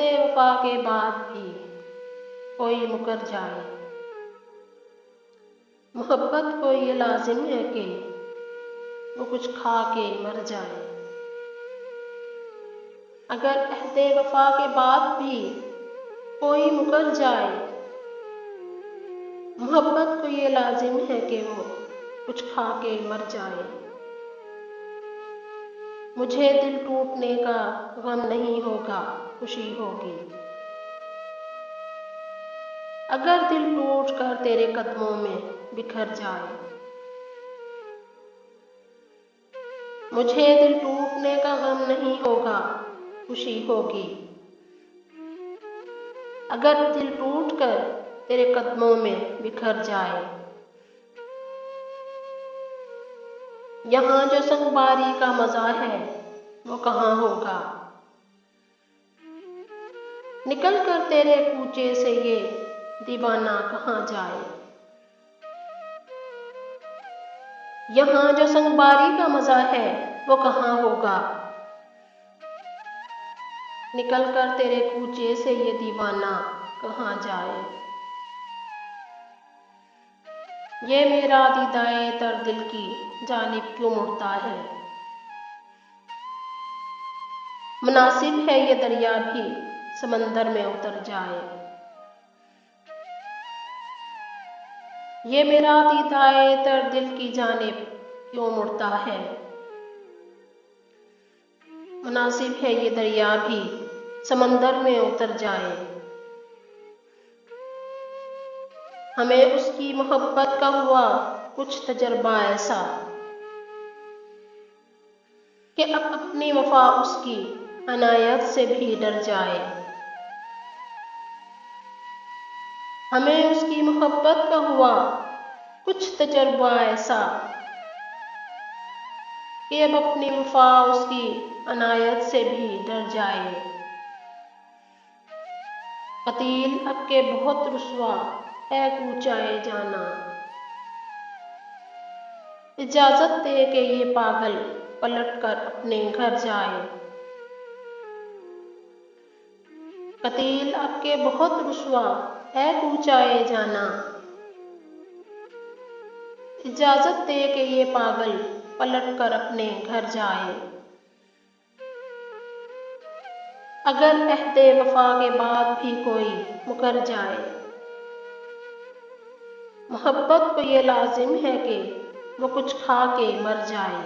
अहद वफा के बाद भी कोई मुकर जाए, मोहब्बत को ये लाजिम है कि वो कुछ खा के मर जाए। अगर अहद वफा के बाद भी कोई मुकर जाए, मोहब्बत को ये लाजिम है कि वो कुछ खा के मर जाए। मुझे दिल टूटने का गम नहीं होगा, खुशी होगी। अगर दिल टूट कर तेरे कदमों में बिखर जाए, मुझे दिल टूटने का गम नहीं होगा, खुशी होगी। अगर दिल टूट कर तेरे कदमों में बिखर जाए, यहाँ जो संगबारी का मजा है वो कहाँ होगा। निकल कर तेरे कूचे से ये दीवाना कहाँ जाए, यहाँ जो संगबारी का मजा है वो कहाँ होगा। निकल कर तेरे कूचे से ये दीवाना कहाँ जाए। ये मेरा दीदाए तर दिल की जानिब क्यों मुड़ता है, मुनासिब है ये दरिया भी समंदर में उतर जाए। ये मेरा दीदाए तर दिल की जानिब क्यों मुड़ता है, मुनासिब है ये दरिया भी समंदर में उतर जाए। हमें उसकी मोहब्बत का हुआ कुछ तजर्बा ऐसा कि अब अपनी वफा उसकी अनायत से भी डर जाए। हमें उसकी मोहब्बत का हुआ कुछ तजर्बा ऐसा कि अब अपनी वफा उसकी अनायत से भी डर जाए। कतील अब के बहुत रुसवा है कूचाए जाना, इजाजत दे के ये पागल पलट कर अपने घर जाए। कतील अब के बहुत रुसवा है कूचाए जाना, इजाजत दे के ये पागल पलट कर अपने घर जाए। अगर अहद वफा के बाद भी कोई मुकर जाए, मोहब्बत को ये लाजिम है कि वो कुछ खा के मर जाए।